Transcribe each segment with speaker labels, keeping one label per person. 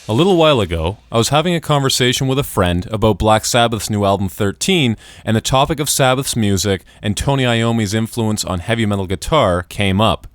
Speaker 1: A little while ago, I was having a conversation with a friend about Black Sabbath's new album 13, and the topic of Sabbath's music and Tony Iommi's influence on heavy metal guitar came up.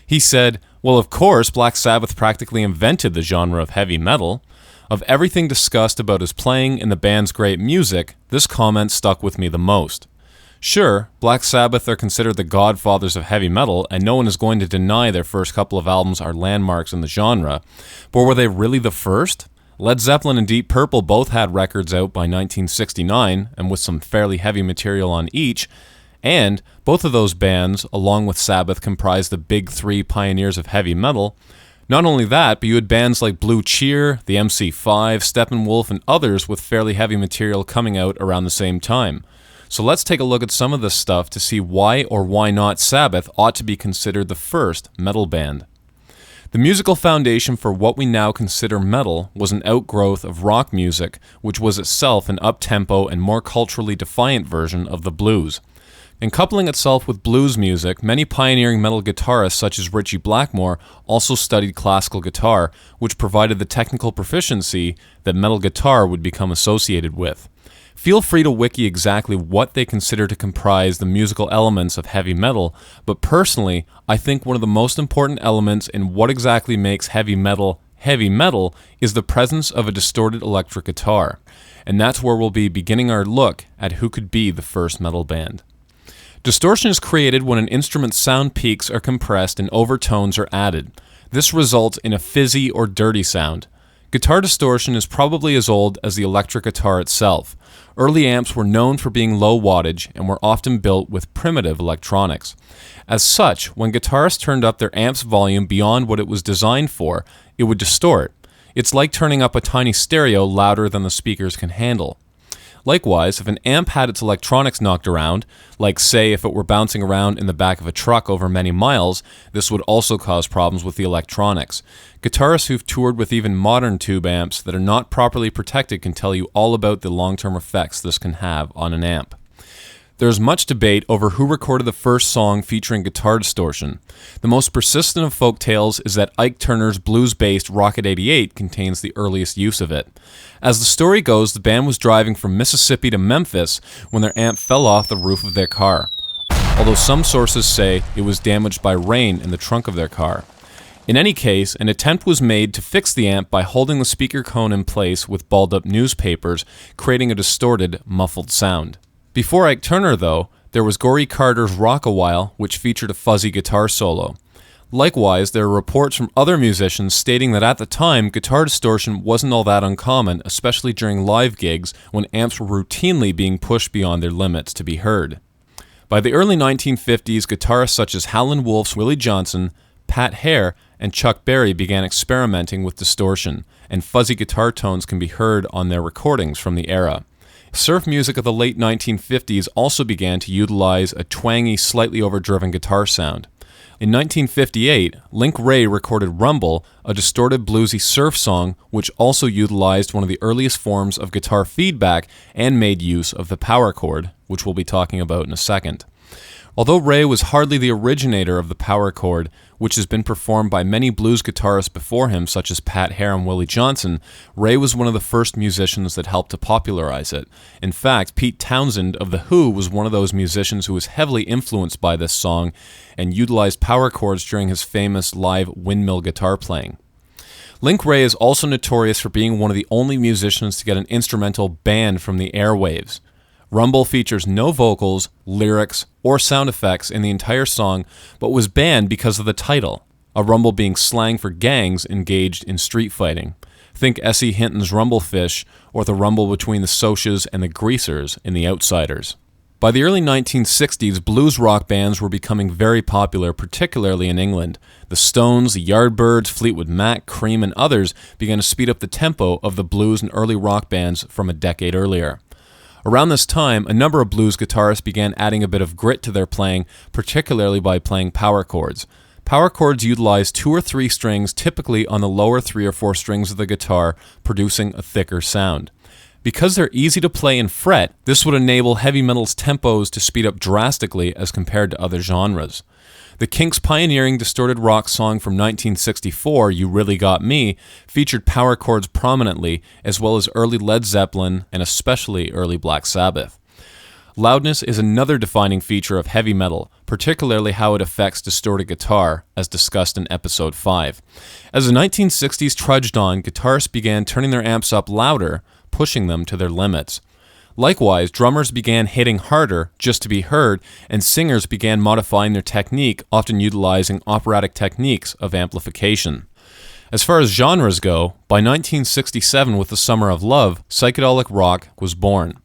Speaker 1: He said, well, of course, Black Sabbath practically invented the genre of heavy metal. Of everything discussed about his playing and the band's great music, this comment stuck with me the most. Sure, Black Sabbath are considered the godfathers of heavy metal, and no one is going to deny their first couple of albums are landmarks in the genre, but were they really the first? Led Zeppelin and Deep Purple both had records out by 1969, and with some fairly heavy material on each, and both of those bands, along with Sabbath, comprised the big three pioneers of heavy metal. Not only that, but you had bands like Blue Cheer, the MC5, Steppenwolf, and others with fairly heavy material coming out around the same time. So let's take a look at some of this stuff to see why or why not Sabbath ought to be considered the first metal band. The musical foundation for what we now consider metal was an outgrowth of rock music, which was itself an up-tempo and more culturally defiant version of the blues. In coupling itself with blues music, many pioneering metal guitarists such as Ritchie Blackmore also studied classical guitar, which provided the technical proficiency that metal guitar would become associated with. Feel free to wiki exactly what they consider to comprise the musical elements of heavy metal, but personally, I think one of the most important elements in what exactly makes heavy metal is the presence of a distorted electric guitar. And that's where we'll be beginning our look at who could be the first metal band. Distortion is created when an instrument's sound peaks are compressed and overtones are added. This results in a fizzy or dirty sound. Guitar distortion is probably as old as the electric guitar itself. Early amps were known for being low wattage and were often built with primitive electronics. As such, when guitarists turned up their amp's volume beyond what it was designed for, it would distort. It's like turning up a tiny stereo louder than the speakers can handle. Likewise, if an amp had its electronics knocked around, like say if it were bouncing around in the back of a truck over many miles, this would also cause problems with the electronics. Guitarists who've toured with even modern tube amps that are not properly protected can tell you all about the long-term effects this can have on an amp. There's much debate over who recorded the first song featuring guitar distortion. The most persistent of folk tales is that Ike Turner's blues-based Rocket 88 contains the earliest use of it. As the story goes, the band was driving from Mississippi to Memphis when their amp fell off the roof of their car, although some sources say it was damaged by rain in the trunk of their car. In any case, an attempt was made to fix the amp by holding the speaker cone in place with balled-up newspapers, creating a distorted, muffled sound. Before Ike Turner, though, there was Gory Carter's Rock-A-While, which featured a fuzzy guitar solo. Likewise, there are reports from other musicians stating that at the time, guitar distortion wasn't all that uncommon, especially during live gigs when amps were routinely being pushed beyond their limits to be heard. By the early 1950s, guitarists such as Howlin' Wolf's Willie Johnson, Pat Hare, and Chuck Berry began experimenting with distortion, and fuzzy guitar tones can be heard on their recordings from the era. Surf music of the late 1950s also began to utilize a twangy, slightly overdriven guitar sound. In 1958, Link Wray recorded Rumble, a distorted bluesy surf song which also utilized one of the earliest forms of guitar feedback and made use of the power chord, which we'll be talking about in a second. Although Wray was hardly the originator of the power chord, which has been performed by many blues guitarists before him, such as Pat Hare and Willie Johnson, Wray was one of the first musicians that helped to popularize it. In fact, Pete Townsend of The Who was one of those musicians who was heavily influenced by this song and utilized power chords during his famous live windmill guitar playing. Link Wray is also notorious for being one of the only musicians to get an instrumental banned from the airwaves. Rumble features no vocals, lyrics, or sound effects in the entire song, but was banned because of the title, a rumble being slang for gangs engaged in street fighting. Think S.E. Hinton's Rumblefish, or the rumble between the Socias and the Greasers in The Outsiders. By the early 1960s, blues rock bands were becoming very popular, particularly in England. The Stones, the Yardbirds, Fleetwood Mac, Cream, and others began to speed up the tempo of the blues and early rock bands from a decade earlier. Around this time, a number of blues guitarists began adding a bit of grit to their playing, particularly by playing power chords. Power chords utilize 2 or 3 strings, typically on the lower 3 or 4 strings of the guitar, producing a thicker sound. Because they're easy to play and fret, this would enable heavy metal's tempos to speed up drastically as compared to other genres. The Kinks' pioneering distorted rock song from 1964, You Really Got Me, featured power chords prominently, as well as early Led Zeppelin and especially early Black Sabbath. Loudness is another defining feature of heavy metal, particularly how it affects distorted guitar, as discussed in Episode 5. As the 1960s trudged on, guitarists began turning their amps up louder, pushing them to their limits. Likewise, drummers began hitting harder just to be heard, and singers began modifying their technique, often utilizing operatic techniques of amplification. As far as genres go, by 1967 with The Summer of Love, psychedelic rock was born.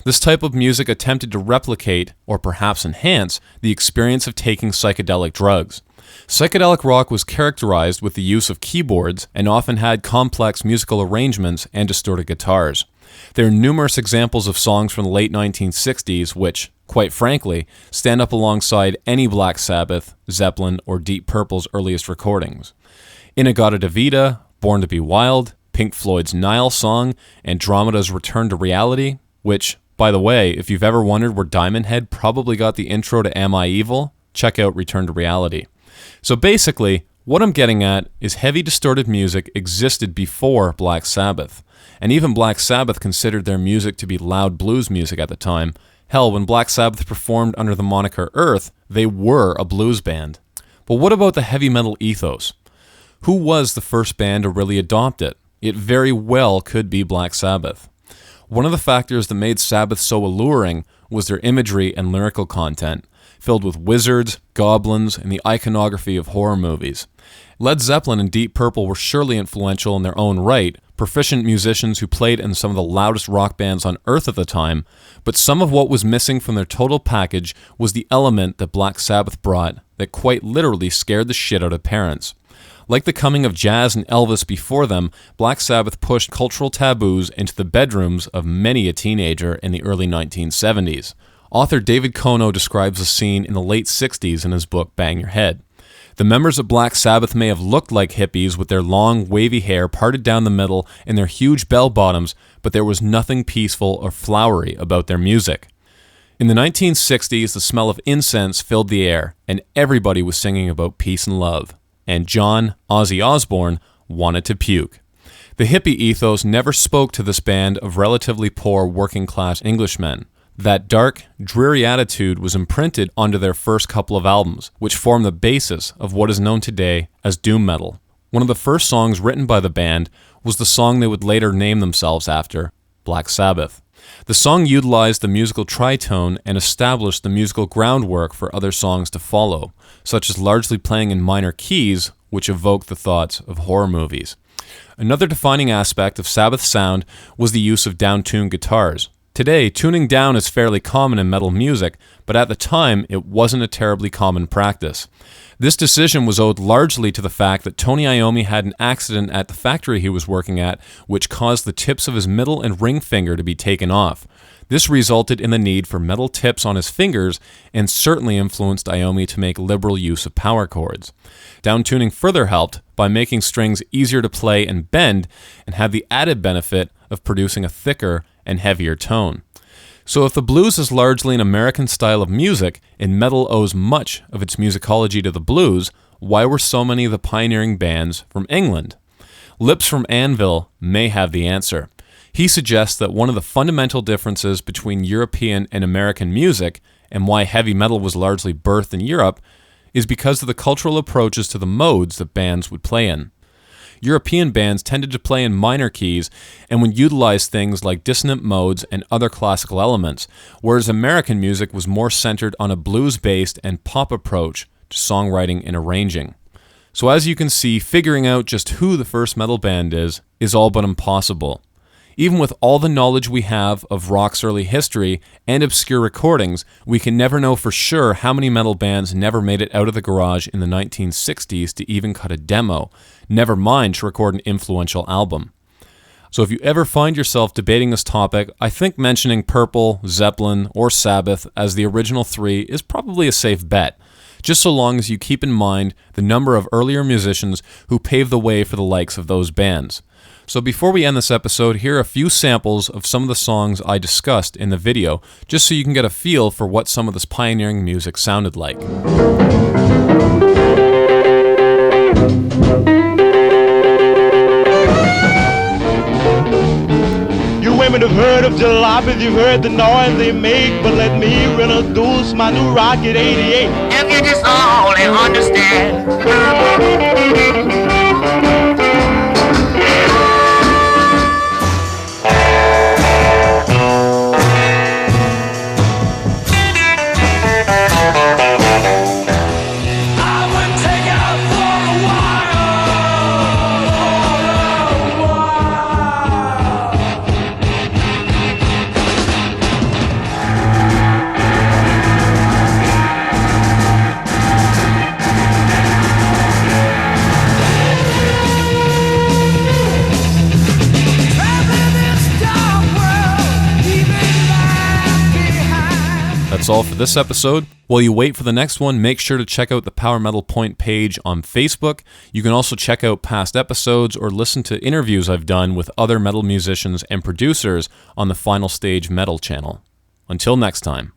Speaker 1: This type of music attempted to replicate, or perhaps enhance, the experience of taking psychedelic drugs. Psychedelic rock was characterized with the use of keyboards and often had complex musical arrangements and distorted guitars. There are numerous examples of songs from the late 1960s which, quite frankly, stand up alongside any Black Sabbath, Zeppelin, or Deep Purple's earliest recordings. In-A-Gadda-Da-Vida, Born to Be Wild, Pink Floyd's Nile Song, Andromeda's Return to Reality, which, by the way, if you've ever wondered where Diamond Head probably got the intro to Am I Evil, check out Return to Reality. So basically, what I'm getting at is heavy distorted music existed before Black Sabbath, and even Black Sabbath considered their music to be loud blues music at the time. Hell, when Black Sabbath performed under the moniker Earth, they were a blues band. But what about the heavy metal ethos? Who was the first band to really adopt it? It very well could be Black Sabbath. One of the factors that made Sabbath so alluring was their imagery and lyrical content, filled with wizards, goblins, and the iconography of horror movies. Led Zeppelin and Deep Purple were surely influential in their own right, proficient musicians who played in some of the loudest rock bands on Earth at the time, but some of what was missing from their total package was the element that Black Sabbath brought that quite literally scared the shit out of parents. Like the coming of jazz and Elvis before them, Black Sabbath pushed cultural taboos into the bedrooms of many a teenager in the early 1970s. Author David Kono describes the scene in the late 60s in his book Bang Your Head. The members of Black Sabbath may have looked like hippies with their long, wavy hair parted down the middle and their huge bell-bottoms, but there was nothing peaceful or flowery about their music. In the 1960s, the smell of incense filled the air, and everybody was singing about peace and love. And John, Ozzy Osbourne, wanted to puke. The hippie ethos never spoke to this band of relatively poor working-class Englishmen. That dark, dreary attitude was imprinted onto their first couple of albums, which form the basis of what is known today as doom metal. One of the first songs written by the band was the song they would later name themselves after, Black Sabbath. The song utilized the musical tritone and established the musical groundwork for other songs to follow, such as largely playing in minor keys, which evoked the thoughts of horror movies. Another defining aspect of Sabbath's sound was the use of down-tuned guitars. Today, tuning down is fairly common in metal music, but at the time, it wasn't a terribly common practice. This decision was owed largely to the fact that Tony Iommi had an accident at the factory he was working at, which caused the tips of his middle and ring finger to be taken off. This resulted in the need for metal tips on his fingers and certainly influenced Iommi to make liberal use of power chords. Downtuning further helped by making strings easier to play and bend, and had the added benefit of producing a thicker and heavier tone. So if the blues is largely an American style of music, and metal owes much of its musicology to the blues, why were so many of the pioneering bands from England? Lips from Anvil may have the answer. He suggests that one of the fundamental differences between European and American music, and why heavy metal was largely birthed in Europe, is because of the cultural approaches to the modes that bands would play in. European bands tended to play in minor keys and would utilize things like dissonant modes and other classical elements, whereas American music was more centered on a blues-based and pop approach to songwriting and arranging. So as you can see, figuring out just who the first metal band is all but impossible. Even with all the knowledge we have of rock's early history and obscure recordings, we can never know for sure how many metal bands never made it out of the garage in the 1960s to even cut a demo, never mind to record an influential album. So if you ever find yourself debating this topic, I think mentioning Purple, Zeppelin, or Sabbath as the original three is probably a safe bet. just so long as you keep in mind the number of earlier musicians who paved the way for the likes of those bands. So before we end this episode, here are a few samples of some of the songs I discussed in the video, just so you can get a feel for what some of this pioneering music sounded like.
Speaker 2: You women have heard of jalopies, you've heard the noise they make, but let me introduce my new Rocket 88.
Speaker 3: If you just only understand.
Speaker 1: That's all for this episode. While you wait for the next one, make sure to check out the Power Metal Point page on Facebook. You can also check out past episodes or listen to interviews I've done with other metal musicians and producers on the Final Stage Metal channel. Until next time.